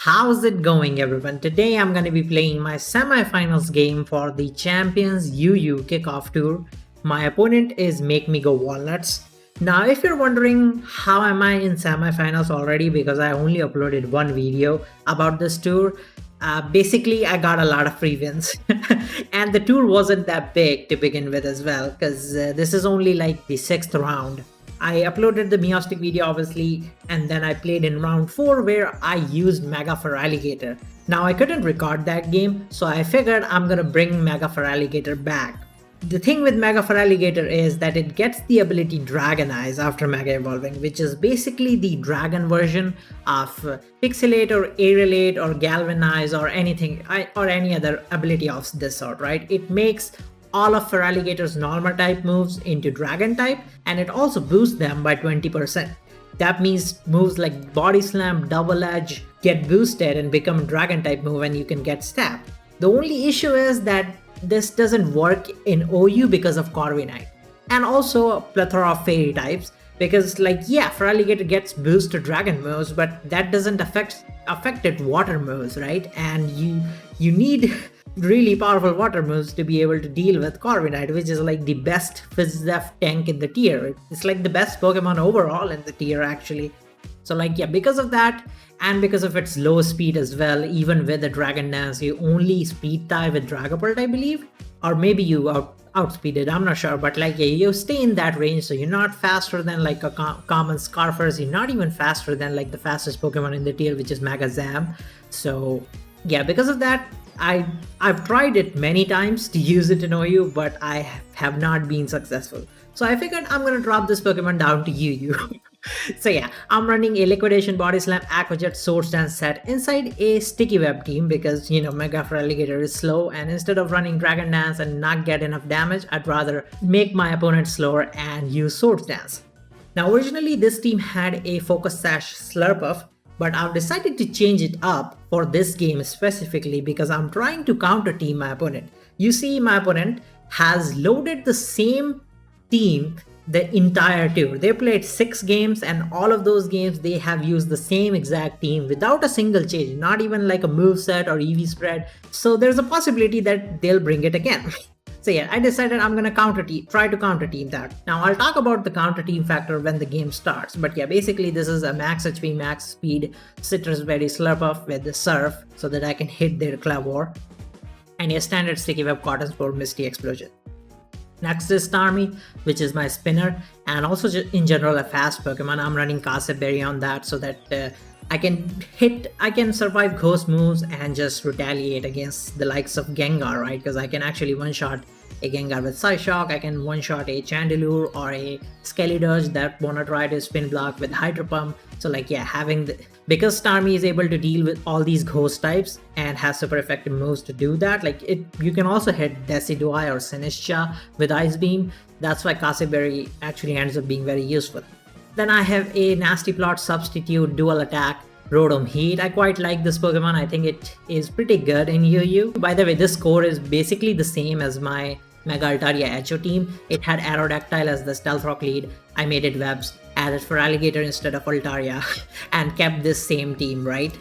How's it going, everyone? Today I'm going to be playing my semi-finals game for the Champions UU Kickoff Tour. My opponent is Make Me Go Walnuts. Now, if you're wondering how am I in semi-finals already because I only uploaded one video about this tour, basically I got a lot of free wins. And the tour wasn't that big to begin with as well because this is only like the 6th round. I uploaded the Meowstick video obviously, and then I played in round 4 where I used Mega Feraligatr. Now I couldn't record that game, so I figured I'm gonna bring Mega Feraligatr back. The thing with Mega Feraligatr is that it gets the ability Dragonize after Mega Evolving, which is basically the dragon version of Pixelate or Aerolate or Galvanize or anything, or any other ability of this sort, right? It makes all of Feraligatr's normal type moves into dragon type, and it also boosts them by 20%. That means moves like Body Slam, Double Edge get boosted and become a dragon type move and you can get stabbed. The only issue is that this doesn't work in OU because of Corviknight, and also a plethora of fairy types, because Feraligatr gets boost to dragon moves, but that doesn't affect its water moves, right? And you need really powerful water moves to be able to deal with Corviknight, which is like the best Phys-Def tank in the tier. It's like the best Pokemon overall in the tier actually. So because of that, and because of its low speed as well, even with the Dragon Dance, you only speed tie with Dragapult, I believe. Or maybe you outspeeded, I'm not sure, but you stay in that range, so you're not faster than like a common Scarfers, you're not even faster than like the fastest Pokemon in the tier, which is Magazam. So yeah, because of that, I've tried it many times to use it in OU, but I have not been successful. So I figured I'm gonna drop this Pokemon down to UU. So yeah, I'm running a Liquidation, Body Slam, Aqua Jet, Swords Dance set inside a Sticky Web team because, Mega Feraligatr is slow, and instead of running Dragon Dance and not get enough damage, I'd rather make my opponent slower and use Swords Dance. Now originally this team had a Focus Sash Slurpuff, but I've decided to change it up for this game specifically because I'm trying to counter team my opponent. You see, my opponent has loaded the same team the entire tour. They played 6 games, and all of those games they have used the same exact team without a single change, not even like a move set or EV spread. So there's a possibility that they'll bring it again. So yeah, I decided I'm gonna try to counter team that. Now I'll talk about the counter team factor when the game starts, but yeah, basically this is a max HP, max speed Citrus Berry Slurpuff with the Surf so that I can hit their Clavor, and a standard Sticky Web Cotton Spore Misty Explosion. Next is Starmie, which is my spinner, and also in general a fast Pokemon. I'm running Berry on that so that I can survive ghost moves and just retaliate against the likes of Gengar, right? Because I can actually one-shot a Gengar with Psyshock, I can one-shot a Chandelure or a Skeledirge that wanna try to spin block with Hydro Pump. So because Starmie is able to deal with all these ghost types and has super effective moves to do that, you can also hit Decidueye or Sinistcha with Ice Beam. That's why Berry actually ends up being very useful. Then I have a Nasty Plot substitute dual attack Rotom Heat. I quite like this Pokemon. I think it is pretty good in UU. By the way, this score is basically the same as my Mega Altaria Echo team. It had Aerodactyl as the Stealth Rock lead. I made it Webs, added Feraligatr instead of Altaria, and kept this same team, right?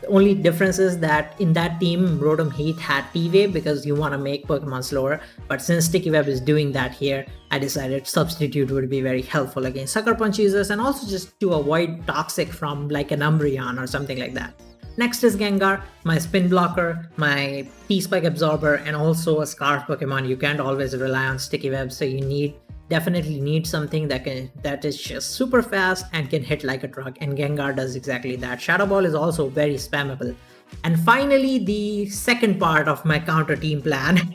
Only difference is that in that team, Rotom Heat had T-Wave because you want to make Pokemon slower, but since Sticky Web is doing that here, I decided Substitute would be very helpful against Sucker Punch users and also just to avoid Toxic from like an Umbreon or something like that. Next is Gengar, my Spin Blocker, my T-Spike Absorber, and also a Scarf Pokemon. You can't always rely on Sticky Web, so you definitely need something that is just super fast and can hit like a truck, and Gengar does exactly that. Shadow Ball is also very spammable. And finally, the second part of my counter team plan,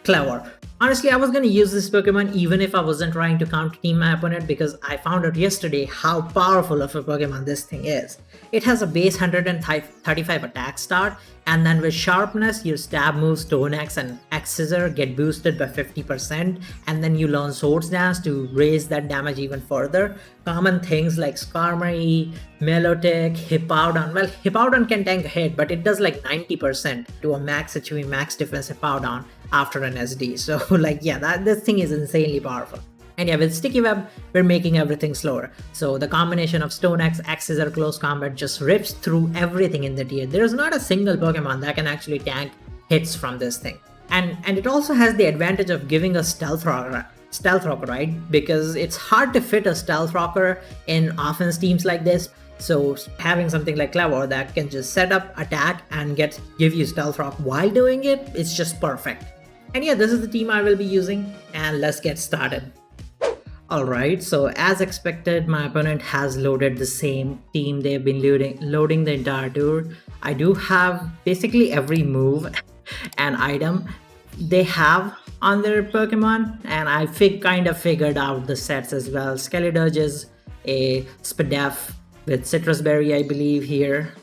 Clavor. Honestly, I was going to use this Pokemon even if I wasn't trying to counter team my opponent because I found out yesterday how powerful of a Pokemon this thing is. It has a base 135 attack start, and then with Sharpness, your stab moves Stone Axe and X Scissor get boosted by 50%, and then you learn Swords Dance to raise that damage even further. Common things like Skarmory, Milotic, Hippowdon. Well, Hippowdon can tank a hit, but it does like 90% to a max HP, max defense Hippowdon after an SD. So this thing is insanely powerful. And yeah, with Sticky Web, we're making everything slower. So the combination of Stone Axe, Scissor, Close Combat just rips through everything in the tier. There's not a single Pokemon that can actually tank hits from this thing. And it also has the advantage of giving us Stealth Rocker, right? Because it's hard to fit a Stealth Rocker in offense teams like this. So having something like Clever that can just set up, attack, and give you Stealth Rock while doing it, it's just perfect. And yeah, this is the team I will be using, and let's get started. Alright, so as expected, my opponent has loaded the same team they've been loading the entire tour. I do have basically every move and item they have on their Pokemon, and I kind of figured out the sets as well. Skeleturge is a Spadef with Citrus Berry, I believe, here.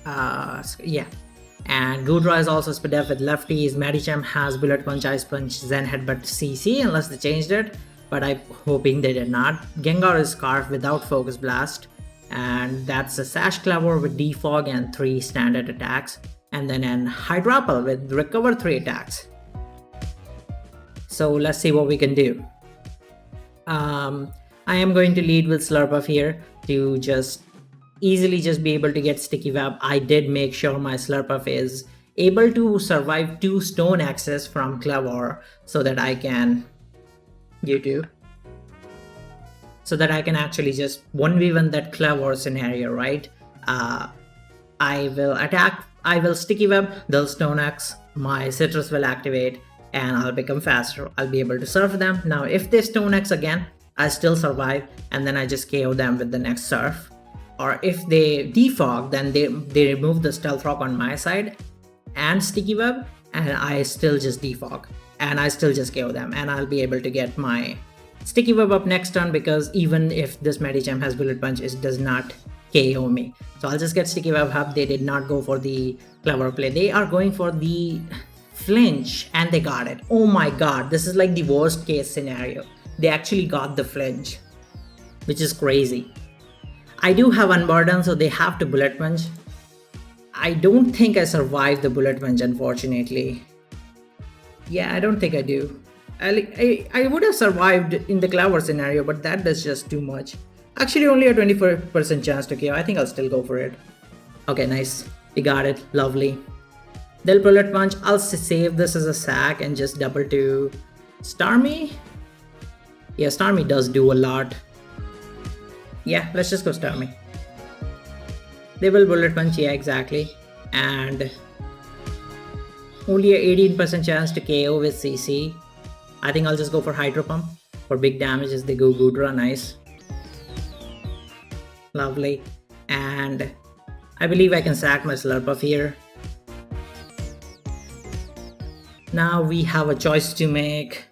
Yeah. And Goodra is also Spadef with lefties. Medicham has Bullet Punch, Ice Punch, Zen Headbutt, CC, unless they changed it, but I'm hoping they did not. Gengar is Scarf without Focus Blast, and that's a Sash Clever with Defog and 3 standard attacks, and then an Hydrapple with Recover 3 attacks. So let's see what we can do. I am going to lead with Slurpuff here to just easily be able to get Sticky Web. I did make sure my Slurpuff is able to survive 2 Stone Axes from Clever so that I can so that I can actually just 1v1 that Clever scenario, right? I will attack, I will Sticky Web, they'll Stone Axe, my Citrus will activate, and I'll become faster. I'll be able to surf them. Now if they Stone Axe again, I still survive, and then I just KO them with the next surf. Or if they defog, then they remove the Stealth Rock on my side and Sticky Web, and I still just defog, and I still just KO them, and I'll be able to get my Sticky Web up next turn, because even if this Medicham has Bullet Punch, it does not KO me. So I'll just get Sticky Web up. They did not go for the Clever play. They are going for the flinch, and they got it. Oh my god, this is like the worst case scenario. They actually got the flinch, which is crazy. I do have Unburden, so they have to Bullet Punch. I don't think I survived the Bullet Punch, unfortunately. Yeah, I don't think I do. I would have survived in the Clever scenario, but that is just too much. Actually, only a 24% chance to KO. I think I'll still go for it. Okay, nice. We got it. Lovely. They'll Bullet Punch. I'll save this as a sack and just double to Starmie. Yeah, Starmie does do a lot. Yeah, let's just go Starmie. They will Bullet Punch, yeah, exactly. And only a 18% chance to KO with CC. I think I'll just go for Hydro Pump for big damage as they go Goodra. Nice. Lovely. And I believe I can sack my Slurpuff here. Now we have a choice to make.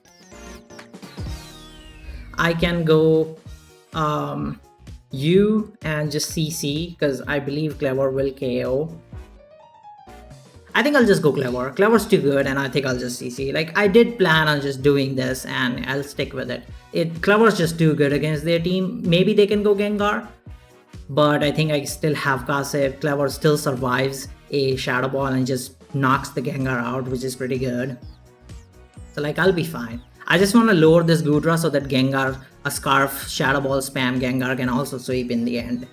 I can go U and just CC, because I believe Clever will KO. I think I'll just go Clever. Clever's too good, and I think I'll just CC. Like, I did plan on just doing this, and I'll stick with it. Clever's just too good against their team. Maybe they can go Gengar, but I think I still have Kasif. Clever still survives a Shadow Ball and just knocks the Gengar out, which is pretty good. So like, I'll be fine. I just want to lower this Goodra so that Gengar, a Scarf, Shadow Ball spam Gengar can also sweep in the end.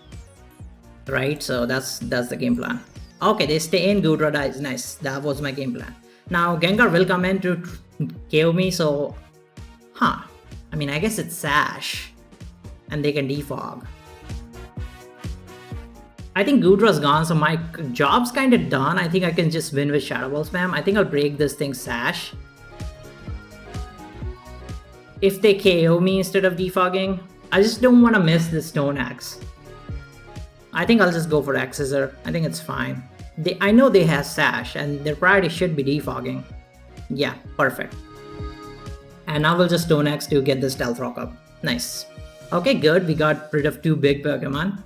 Right, so that's the game plan. Okay, they stay in, Goodra dies. Nice, that was my game plan. Now Gengar will come in to KO me, so... I mean, I guess it's Sash. And they can defog. I think Goodra's gone, so my job's kind of done. I think I can just win with Shadow Ball spam. I think I'll break this thing Sash. If they KO me instead of defogging, I just don't want to miss the Stone Axe. I think I'll just go for X-Scissor. I think it's fine. I know they have Sash, and their priority should be defogging. Yeah, perfect. And now we'll just Stone Axe to get the Stealth Rock up. Nice. Okay, good. We got rid of 2 big Pokemon.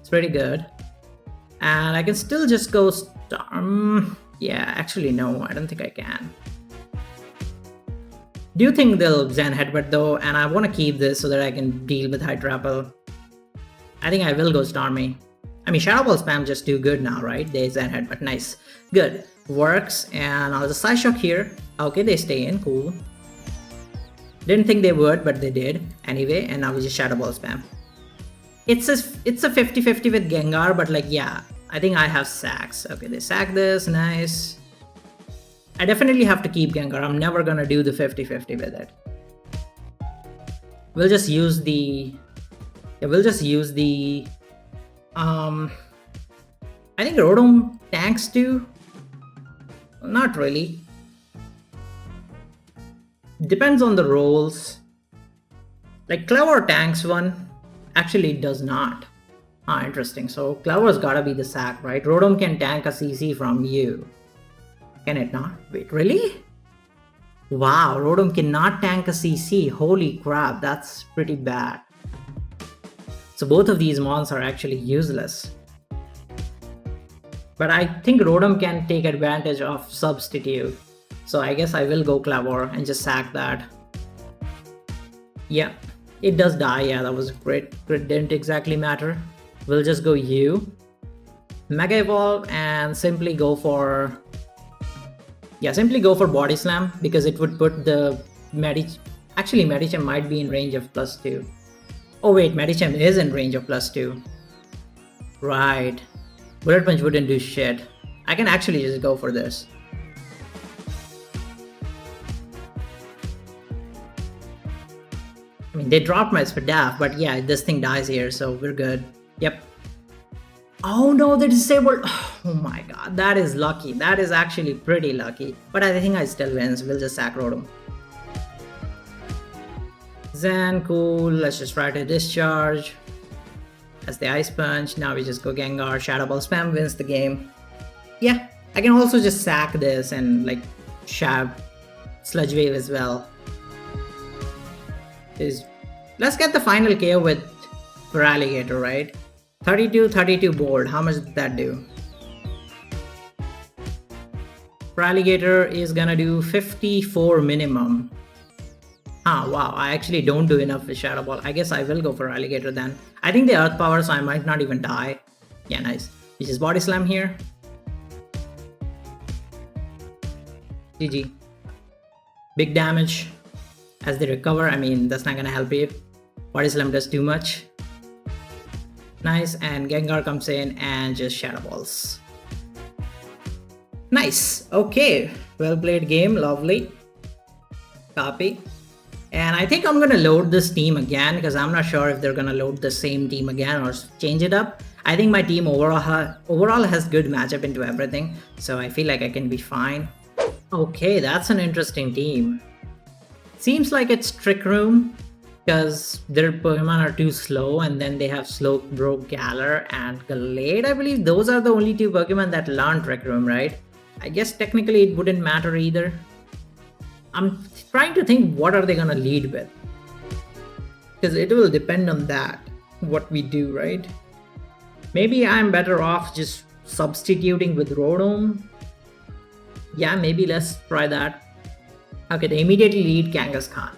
It's pretty good. And I can still just go Storm. Yeah, actually no, I don't think I can. Do you think they'll Zen Headbutt though? And I want to keep this so that I can deal with Hydrapple. I think I will go Starmie. I mean, Shadow Ball spam just too good now, right? They Zen Headbutt, nice. Good, works. And I'll just Psyshock here. Okay, they stay in, cool. Didn't think they would, but they did. Anyway, and now we just Shadow Ball spam. It's a 50-50 with Gengar, but like, yeah, I think I have sacks. Okay, they sack this, nice. I definitely have to keep Gengar. I'm never gonna do the 50-50 with it. We'll just use the... Yeah, we'll just use the... I think Rotom tanks too? Not really. Depends on the rolls. Like Clover tanks one, actually it does not. Ah, interesting. So Clover's gotta be the sack, right? Rotom can tank a CC from you. Can it not? Wait, really? Wow, Rotom cannot tank a CC. Holy crap, that's pretty bad. So both of these mons are actually useless. But I think Rotom can take advantage of Substitute. So I guess I will go Clover and just sack that. Yeah, it does die. Yeah, that was great. Crit didn't exactly matter. We'll just go U. Mega Evolve and simply go for... Yeah, simply go for Body Slam because it would put the Medicham... Actually, Medicham might be in range of +2. Oh wait, Medicham is in range of +2. Right. Bullet Punch wouldn't do shit. I can actually just go for this. I mean, they dropped my Spadaf, but yeah, this thing dies here, so we're good. Yep. Oh no, they disabled. Oh my god, that is lucky. That is actually pretty lucky. But I think I still win, so we'll just sack Rotom. Zen, cool. Let's just try to discharge. That's the Ice Punch. Now we just go Gengar. Shadow Ball spam wins the game. Yeah, I can also just sack this and like shab Sludge Wave as well. Let's get the final KO with Feraligatr, right? 32 board. How much did that do? Feraligatr is gonna do 54 minimum. Ah, wow, I actually don't do enough with Shadow Ball. I guess I will go for Alligator then. I think they Earth Power, so I might not even die. Yeah, nice. We just Body Slam here. GG. Big damage as they recover. I mean, that's not gonna help you. Body Slam does too much. Nice, and Gengar comes in and just Shadow Balls. Nice. Okay, well played game. Lovely. Copy. And I think I'm gonna load this team again because I'm not sure if they're gonna load the same team again or change it up. I think my team overall has good matchup into everything, so I feel like I can be fine. Okay, that's an interesting team. Seems like it's Trick Room because their Pokemon are too slow, and then they have Slowbro, Galar, and Gallade. I believe those are the only two Pokemon that learn Trick Room, right? I guess technically it wouldn't matter either. I'm trying to think what are they gonna lead with, because it will depend on that, what we do, right? Maybe I'm better off just substituting with Rotom. Yeah, maybe let's try that. Okay, they immediately lead Kangaskhan.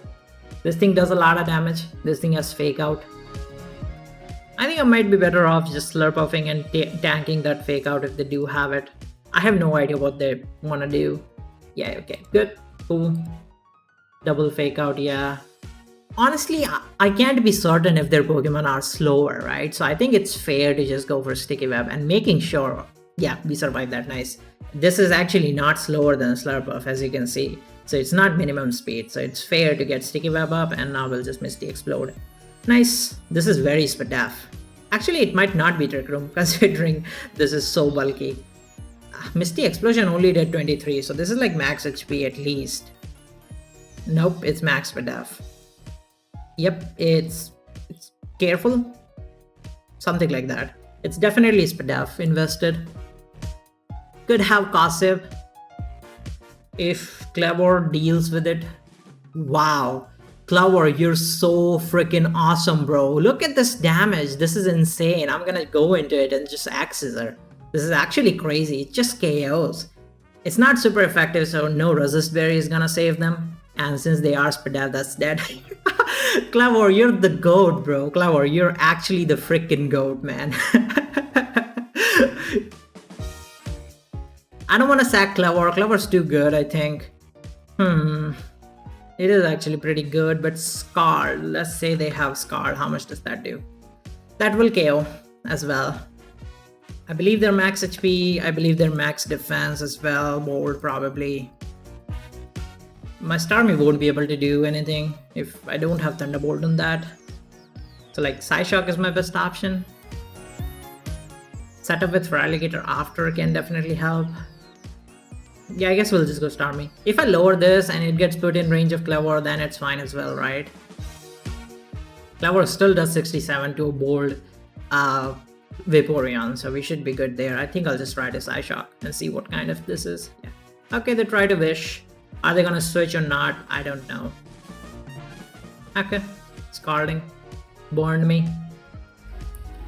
This thing does a lot of damage. This thing has Fake Out. I think I might be better off just Slurpuffing and tanking that Fake Out if they do have it. I have no idea what they want to do. Yeah, okay, good. Cool. Double Fake Out, yeah. Honestly, I can't be certain if their Pokemon are slower, right? So I think it's fair to just go for Sticky Web and making sure. Yeah, we survived that, nice. This is actually not slower than Slurpuff, as you can see. So it's not minimum speed, so it's fair to get Sticky Web up, and now we'll just Misty Explode. Nice. This is very Spadaf. Actually, it might not be Trick Room, considering this is so bulky. Misty Explosion only did 23, so this is like max HP at least. Nope, it's max Spadaf. Yep, it's careful. Something like that. It's definitely Spadaf invested. Could have Cassive if Clover deals with it. Wow. Clover, you're so freaking awesome, bro. Look at this damage. This is insane. I'm gonna go into it and just Axis her. This is actually crazy. It just KOs. It's not super effective, so no Resist Berry is gonna save them. And since they are Spadaf, that's dead. Clover, you're the GOAT, bro. Clover, you're actually the freaking GOAT, man. I don't want to sack Clover. Clover's too good, I think. It is actually pretty good, but Scarred, let's say they have Scarred, how much does that do? That will KO as well. I believe they're max HP, I believe they're max defense as well, bold probably. My Starmie won't be able to do anything if I don't have Thunderbolt on that. So like Psyshock is my best option. Setup with Feraligatr after can definitely help. Yeah, I guess we'll just go Starmie. If I lower this and it gets put in range of Clever, then it's fine as well, right? Clever still does 67 to a bold Vaporeon, so we should be good there. I think I'll just try to Psyshock and see what kind of this is. Yeah. Okay, they try to Wish. Are they gonna switch or not? I don't know. Okay, Scalding. Burned me.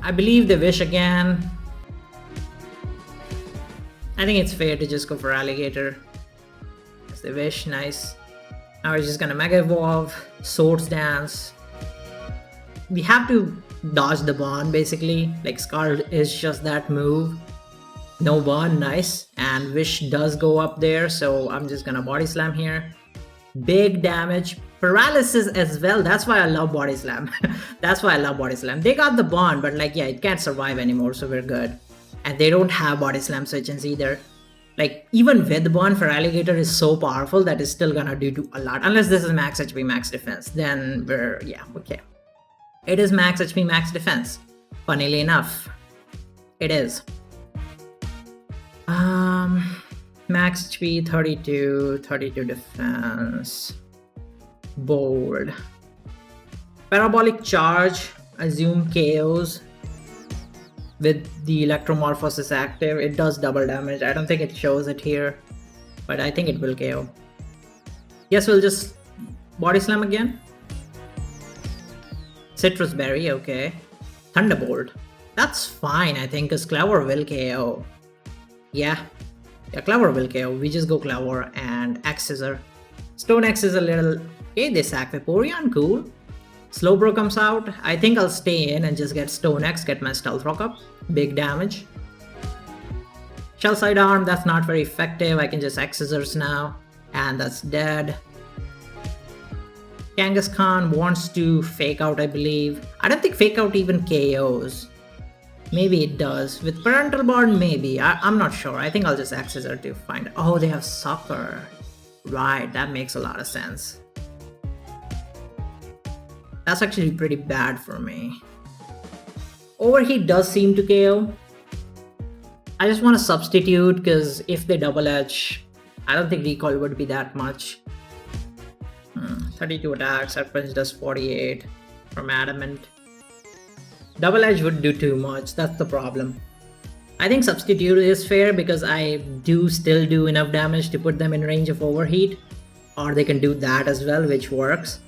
I believe they Wish again. I think it's fair to just go for Alligator. Yes, they Wish, nice. Now we're just gonna Mega Evolve, Swords Dance. We have to dodge the Bond basically. Like Scald is just that move. No Bond, nice. And Wish does go up there, so I'm just gonna Body Slam here. Big damage. Paralysis as well. That's why I love Body Slam. That's why I love Body Slam. They got the Bond, but like, yeah, it can't survive anymore, so we're good. And they don't have Body Slam switches either. Like, even with Bond, Feraligatr is so powerful that it's still gonna do a lot. Unless this is max HP, max defense. Then we're, yeah, okay. It is max HP, max defense. Funnily enough, it is. Max HP 32, 32 defense. Bold. Parabolic Charge, assume KOs. With the Electromorphosis active, it does double damage. I don't think it shows it here, but I think it will KO. Yes, we'll just Body Slam again. Citrus Berry, okay. Thunderbolt. That's fine, I think, because Clever will KO. Yeah, Clever will KO. We just go Clever and X Scissor. Stone X is a little... Okay, they sack Vaporeon, cool. Slowbro comes out. I think I'll stay in and just get Stone X, get my Stealth Rock up. Big damage. Shell Side Arm, that's not very effective. I can just X Scissors now. And that's dead. Kangaskhan wants to Fake Out, I believe. I don't think Fake Out even KOs. Maybe it does. With Parental Bond, maybe. I'm not sure. I think I'll just X Scissor to find... Oh, they have Sucker. Right, that makes a lot of sense. That's actually pretty bad for me. Overheat does seem to KO. I just want to substitute because if they double edge, I don't think recoil would be that much. 32 attacks, that punch does 48 from Adamant. Double edge would do too much, that's the problem. I think substitute is fair because I do still do enough damage to put them in range of overheat. Or they can do that as well, which works.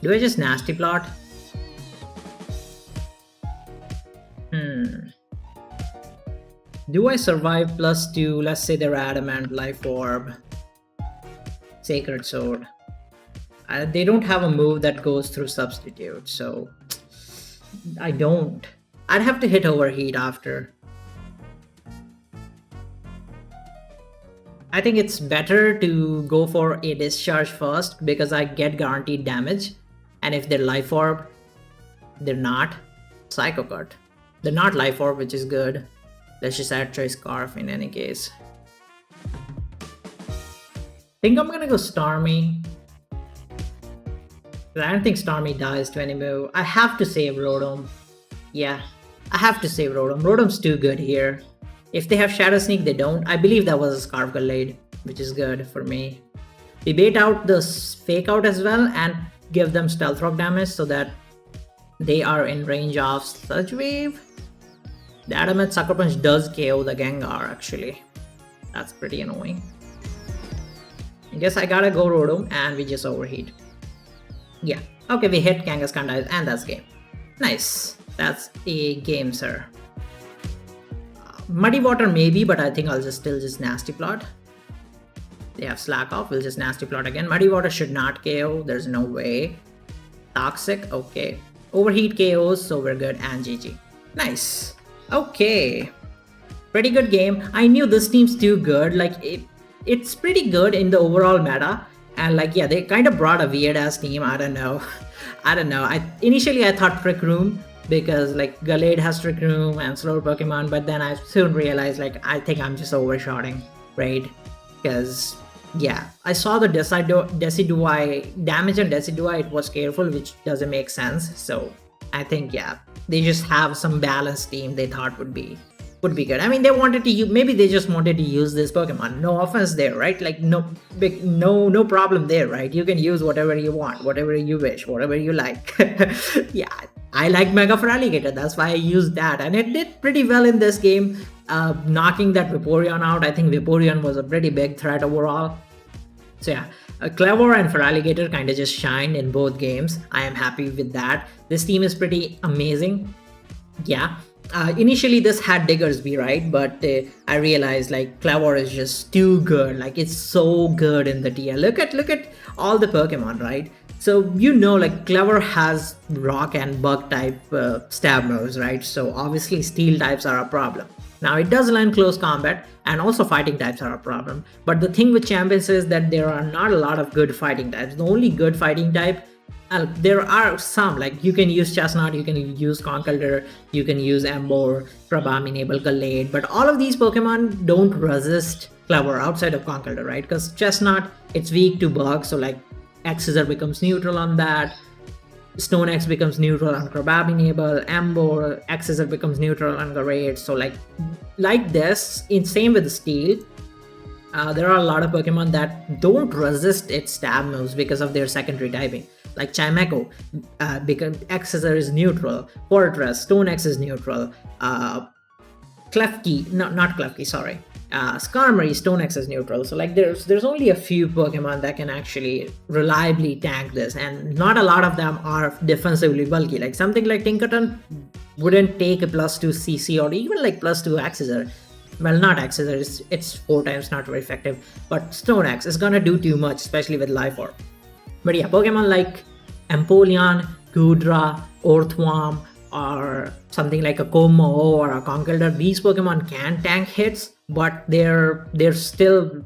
Do I just Nasty Plot? Do I survive +2? Let's say they're Adamant, Life Orb, Sacred Sword. They don't have a move that goes through substitute, so I don't. I'd have to hit overheat after. I think it's better to go for a discharge first because I get guaranteed damage. And if they're Life Orb, they're not. Psycho Cut. They're not Life Orb, which is good. Let's just add Choice Scarf in any case. Think I'm gonna go Starmie. I don't think Starmie dies to any move. I have to save Rotom. Yeah, I have to save Rotom. Rotom's too good here. If they have Shadow Sneak, they don't. I believe that was a Scarf Gallade, which is good for me. We bait out the Fake Out as well and give them Stealth Rock damage so that they are in range of Sludge Wave. The Adamant Sucker Punch does KO the Gengar actually. That's pretty annoying. I guess I gotta go Rotom and we just overheat. Yeah, okay, we hit Kangaskhan dies and that's game. Nice, that's a game, sir. Muddy Water maybe, but I think I'll still just Nasty Plot. They have Slack Off, we'll just Nasty Plot again. Muddy Water should not KO, there's no way. Toxic, okay. Overheat KOs, so we're good, and GG. Nice. Okay. Pretty good game. I knew this team's too good, like it's pretty good in the overall meta. And like, yeah, they kind of brought a weird ass team. I don't know. I don't know. Initially I thought Trick Room, because like Gallade has Trick Room and slower Pokemon, but then I soon realized like I think I'm just overshooting, right? Because yeah, I saw the Decidueye damage on Decidueye, it was careful, which doesn't make sense. So I think yeah, they just have some balanced team they thought would be good. I mean, they wanted to use, maybe they just wanted to use this Pokemon. No offense there, right? Like no problem there, right? You can use whatever you want, whatever you wish, whatever you like. Yeah, I like Mega Feraligatr, that's why I used that, and it did pretty well in this game, knocking that Vaporeon out. I think Vaporeon was a pretty big threat overall. So yeah, Clever and Feraligatr kind of just shined in both games. I am happy with that. This team is pretty amazing. Yeah. Initially this had Diggersby, right? But I realized like Clever is just too good. Like it's so good in the tier. Look at all the Pokemon, right? So you know, like Clever has rock and bug type stab moves, right? So obviously steel types are a problem. Now it does learn close combat, and also fighting types are a problem. But the thing with champions is that there are not a lot of good fighting types. The only good fighting type, there are some, like you can use Chestnut, you can use Conkeldurr, you can use Emboar, Crabominable, Gallade, but all of these Pokemon don't resist Clever outside of Conkeldurr, right? Because Chestnut, it's weak to bugs, so like X-Scissor becomes neutral on that, Stone X becomes neutral on Crabominable, Emboar, X-Scissor becomes neutral on Gallade. So like this, same with Steel, there are a lot of Pokemon that don't resist its stab moves because of their secondary typing. Like Chimecho, because X-Scissor is neutral, Fortress, Stone X is neutral, Klefki, not Klefki, sorry, Skarmory, Stone X is neutral. So like there's only a few Pokemon that can actually reliably tank this, and not a lot of them are defensively bulky. Like something like Tinkerton wouldn't take a +2 CC or even like +2 X-Scissor. Well, not X-Scissor, it's 4 times not very effective, but Stone X is gonna do too much, especially with Life Orb. But yeah, Pokemon like Empoleon, Goodra, Orthworm, or something like a Como or a Conkeldurr, these Pokemon can tank hits, but they still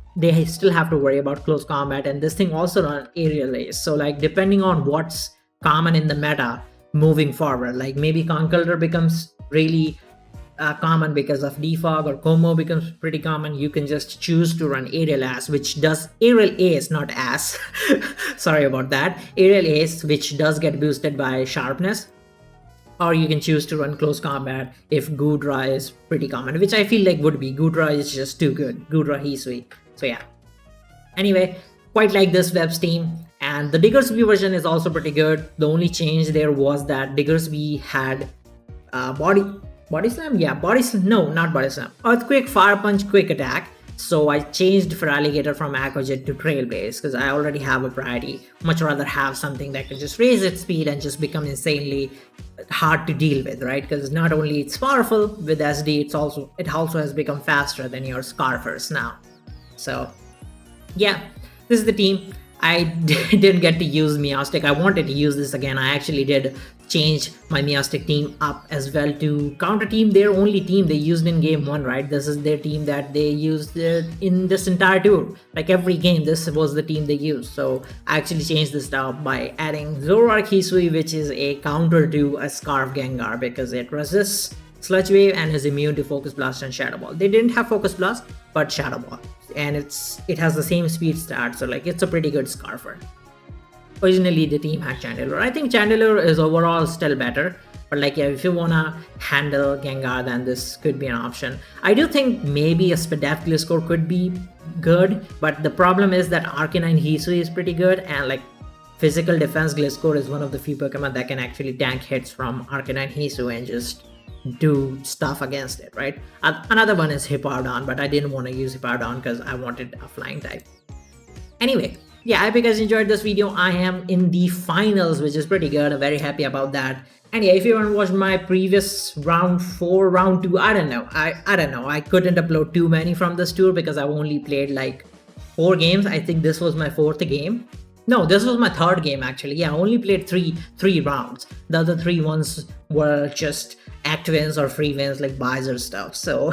have to worry about close combat, and this thing also runs aerial ace. So like depending on what's common in the meta moving forward, like maybe Conkeldurr becomes really common because of defog, or Como becomes pretty common, you can just choose to run Aerial Ace, which does Aerial Ace, not Ass. Sorry about that. Aerial Ace, which does get boosted by Sharpness. Or you can choose to run Close Combat if Goodra is pretty common, which I feel like would be. Goodra is just too good. Goodra Hisui. So yeah. Anyway, quite like this web's team. And the Diggersby version is also pretty good. The only change there was that Diggersby had Body Slam? Yeah, Body Slam. No, not Body Slam. Earthquake, Fire Punch, Quick Attack. So I changed Feraligatr from Aqua Jet to Trailblaze because I already have a priority. Much rather have something that can just raise its speed and just become insanely hard to deal with, right? Because not only it's powerful with SD, it also has become faster than your Scarfers now. So yeah, this is the team. I didn't get to use Meowstic. I wanted to use this again. I actually did change my Meowstic team up as well to counter team their only team they used in game 1, right? This is their team that they used in this entire tour. Like every game, this was the team they used. So I actually changed this up by adding Zoroark Hisui, which is a counter to a Scarf Gengar because it resists Sludge Wave and is immune to Focus Blast and Shadow Ball. They didn't have Focus Blast, but Shadow Ball. And it has the same speed stat, so like it's a pretty good Scarfer. Originally the team had Chandelure. I think Chandelure is overall still better, but like yeah, if you wanna handle Gengar, then this could be an option. I do think maybe a Spadef Gliscor could be good, but the problem is that Arcanine Hisui is pretty good, and like Physical Defense Gliscor is one of the few Pokemon that can actually tank hits from Arcanine Hisui and just do stuff against it, right? Another one is Hippowdon, but I didn't want to use Hippowdon because I wanted a flying type. Anyway, yeah, I hope you guys enjoyed this video. I am in the finals, which is pretty good. I'm very happy about that. And yeah, if you haven't watched my previous round 4, round 2, I don't know. I don't know. I couldn't upload too many from this tour because I've only played like 4 games. I think this was my 4th game. No, this was my 3rd game actually. Yeah, I only played three rounds. The other 3 ones were just act wins or free wins like buys or stuff. So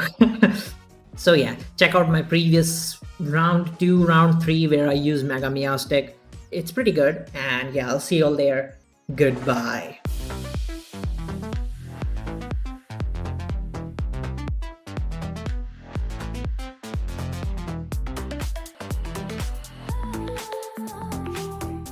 so yeah, check out my previous round 2, round 3 where I use Mega Meow Stick. It's pretty good, and yeah, I'll see you all there. Goodbye.